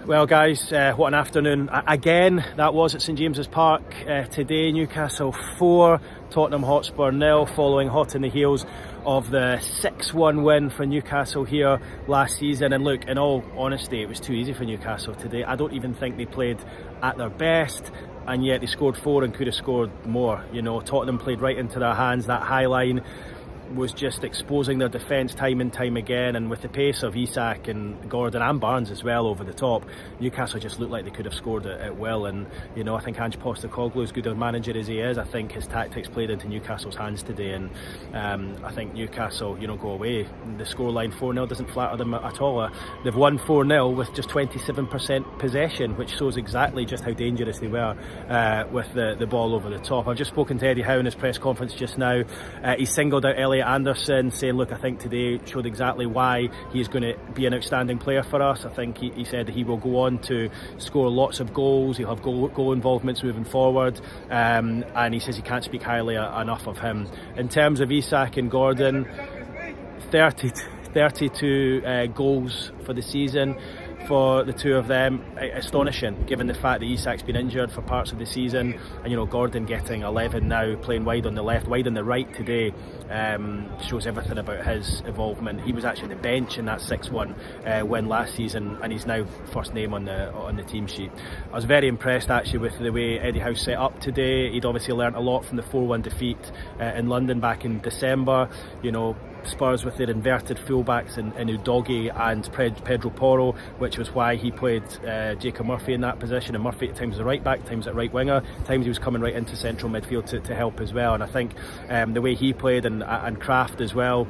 Well guys, what an afternoon again that was at St James's Park. Today Newcastle 4, Tottenham Hotspur 0, following hot in the heels of the 6-1 win for Newcastle here last season. And look, in all honesty, it was too easy for Newcastle today. I don't even think they played at their best, and yet they scored 4 and could have scored more. You know, Tottenham played right into their hands. That high line was just exposing their defence time and time again, and with the pace of ISAK and Gordon and Barnes as well over the top, Newcastle just looked like they could have scored at will. And you know, I think Ange Postecoglou, as good a manager as he is, I think his tactics played into Newcastle's hands today, and I think Newcastle, you know, go away. The scoreline 4-0 doesn't flatter them at all. They've won 4-0 with just 27% possession, which shows exactly just how dangerous they were with the ball over the top. I've just spoken to Eddie Howe in his press conference just now. He singled out Elliot Anderson, saying, look, I think today showed exactly why he's going to be an outstanding player for us. I think he said that he will go on to score lots of goals. He'll have goal involvements moving forward, and he says he can't speak highly enough of him. In terms of ISAK and Gordon, 32 goals for the season for the two of them. Astonishing, given the fact that ISAK's been injured for parts of the season, and you know, Gordon getting 11 now, playing wide on the left, wide on the right today, shows everything about his involvement. He was actually the bench in that 6-1 win last season, and he's now first name on the team sheet. I was very impressed actually with the way Eddie Howe set up today. He'd obviously learnt a lot from the 4-1 defeat in London back in December. You know, Spurs with their inverted fullbacks in Udogie and Pedro Porro, which was why he played Jacob Murphy in that position, and Murphy at times was a right back, times at right winger, times he was coming right into central midfield to help as well. And I think the way he played, and Kraft as well,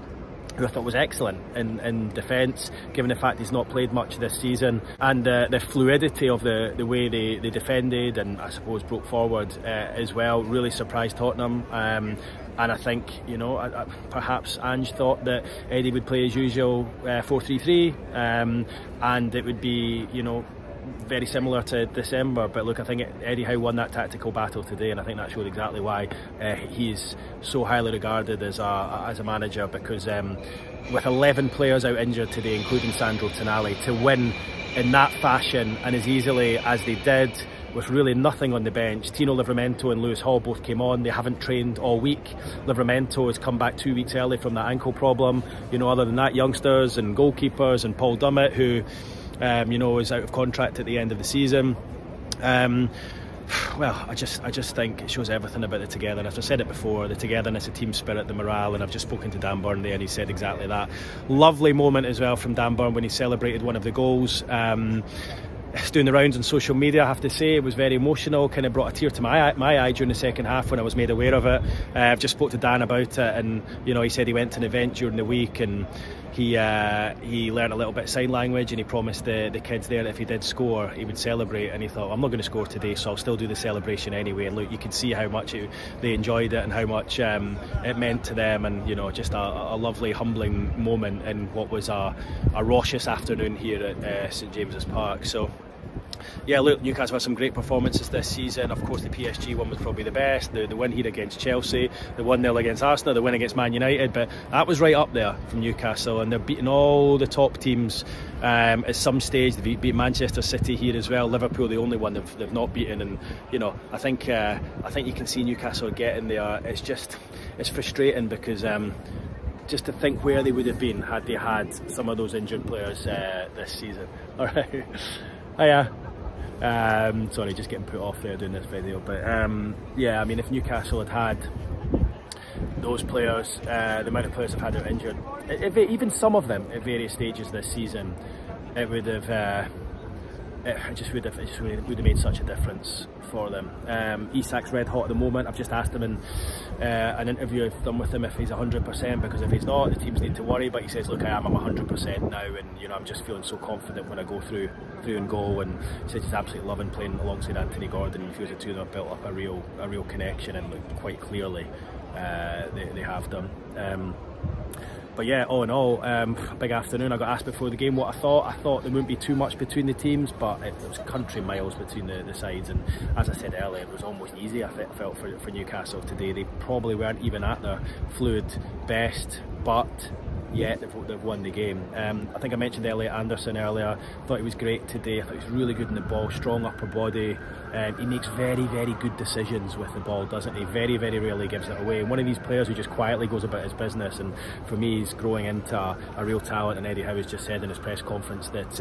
who I thought was excellent in defence, given the fact he's not played much this season, and the fluidity of the way they defended and I suppose broke forward as well, really surprised Tottenham. And I think, you know, perhaps Ange thought that Eddie would play his usual 4-3-3, and it would be, you know, very similar to December. But look, I think Eddie Howe won that tactical battle today, and I think that showed exactly why he's so highly regarded as a manager, because with 11 players out injured today, including Sandro Tonali, to win in that fashion and as easily as they did, with really nothing on the bench. Tino Livramento and Lewis Hall both came on. They haven't trained all week. Livramento has come back 2 weeks early from that ankle problem. You know, other than that, youngsters and goalkeepers and Paul Dummett, who you know, is out of contract at the end of the season. Well, I just think it shows everything about the togetherness. I've said it before, the togetherness, the team spirit, the morale, and I've just spoken to Dan Burn there, and he said exactly that. Lovely moment as well from Dan Burn when he celebrated one of the goals. It's doing the rounds on social media, I have to say. It was very emotional, kind of brought a tear to my eye during the second half when I was made aware of it. I've just spoke to Dan about it, and you know, he said he went to an event during the week, and he learned a little bit of sign language, and he promised the kids there that if he did score, he would celebrate. And he thought, I'm not going to score today, so I'll still do the celebration anyway. And look, you could see how much they enjoyed it and how much it meant to them, and you know, just a lovely, humbling moment in what was a raucous afternoon here at St James's Park. So yeah, look, Newcastle had some great performances this season. Of course, the PSG one was probably the best. The win here against Chelsea, the 1-0 against Arsenal, the win against Man United, but that was right up there from Newcastle, and they're beating all the top teams at some stage. They've beat Manchester City here as well. Liverpool, the only one they've not beaten, and you know, I think you can see Newcastle getting there. It's frustrating because just to think where they would have been had they had some of those injured players this season. All right. Hiya. Sorry, just getting put off there doing this video, but yeah, I mean, if Newcastle had those players, the amount of players have had that are injured, even some of them at various stages this season, it would have it would have made such a difference for them. ISAK's red hot at the moment. I've just asked him in an interview I've done with him if he's 100%, because if he's not, the teams need to worry. But he says, look, I'm 100% now, and you know, I'm just feeling so confident when I go through and goal. And he says he's absolutely loving playing alongside Anthony Gordon. He feels the two of them have built up a real connection, and look, quite clearly they have done. But yeah, all in all, big afternoon. I got asked before the game what I thought. I thought there wouldn't be too much between the teams, but it was country miles between the sides. And as I said earlier, it was almost easy, I felt, for Newcastle today. They probably weren't even at their fluid best, but yet they've won the game. I think I mentioned Elliot Anderson earlier. Thought he was great today. I thought he was really good in the ball, strong upper body. He makes very, very good decisions with the ball, doesn't he? Very, very rarely gives it away. And one of these players who just quietly goes about his business, and for me he's growing into a real talent. And Eddie Howe has just said in his press conference that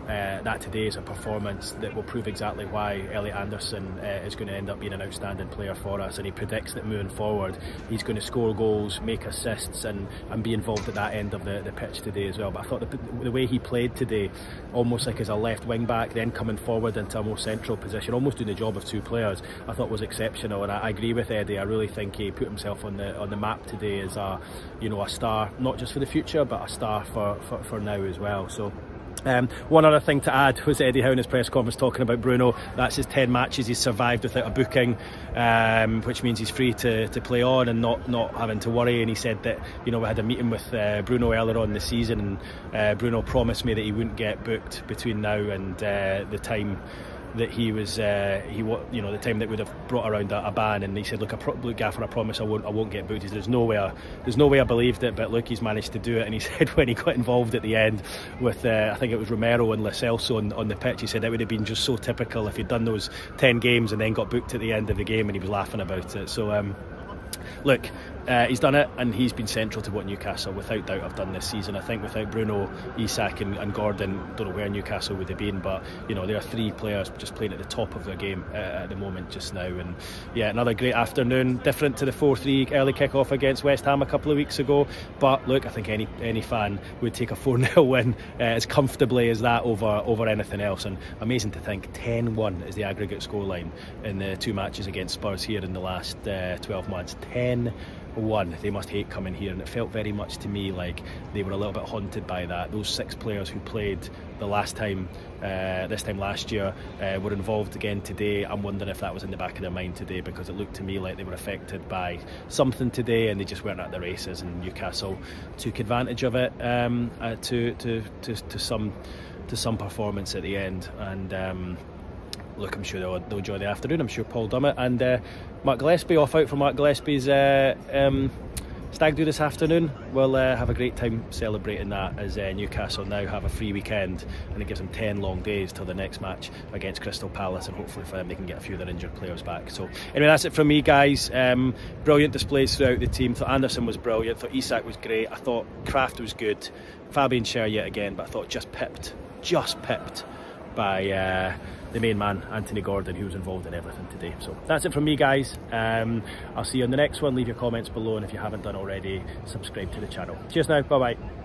that today is a performance that will prove exactly why Elliot Anderson is going to end up being an outstanding player for us, and he predicts that moving forward he's going to score goals, make assists and be involved at that end of the pitch today as well. But I thought the way he played today, almost like as a left wing back, then coming forward into a more central position, almost doing the job of two players, I thought was exceptional. And I agree with Eddie. I really think he put himself on the map today as a star, not just for the future but a star for now as well. So one other thing to add was Eddie Howe in his press conference talking about Bruno. That's his 10 matches he's survived without a booking, which means he's free to play on and not having to worry. And he said that we had a meeting with Bruno earlier on in the season, and Bruno promised me that he wouldn't get booked between now and the time that he was the time that would have brought around a ban. And he said, look, Gaffer, I promise I won't get booked. He said, there's no way I believed it, but look, he's managed to do it. And he said when he got involved at the end with I think it was Romero and Lo Celso on the pitch, he said it would have been just so typical if he'd done those 10 games and then got booked at the end of the game, and he was laughing about it. So look, he's done it, and he's been central to what Newcastle without doubt have done this season. I think without Bruno, ISAK and Gordon, don't know where Newcastle would have been, but there are three players just playing at the top of their game at the moment just now. And yeah, another great afternoon, different to the 4-3 early kick-off against West Ham a couple of weeks ago, but look, I think any fan would take a 4-0 win as comfortably as that over anything else. And amazing to think 10-1 is the aggregate scoreline in the two matches against Spurs here in the last 12 months. 10-1. They must hate coming here, and it felt very much to me like they were a little bit haunted by that. Those 6 players who played the last time, this time last year, were involved again today. I'm wondering if that was in the back of their mind today, because it looked to me like they were affected by something today and they just weren't at the races, and Newcastle took advantage of it to some performance at the end. And look, I'm sure they'll enjoy the afternoon. I'm sure Paul Dummett and Mark Gillespie, off out for Mark Gillespie's stag do this afternoon, will have a great time celebrating that, as Newcastle now have a free weekend, and it gives them 10 long days till the next match against Crystal Palace, and hopefully for them they can get a few of their injured players back. So anyway, that's it from me, guys. Brilliant displays throughout the team. Thought Anderson was brilliant, thought Isak was great, I thought Kraft was good, Fabian Schär yet again, but I thought just pipped by the main man, Anthony Gordon, who was involved in everything today. So that's it from me, guys. I'll see you on the next one. Leave your comments below, and if you haven't done already, subscribe to the channel. Cheers now, bye bye.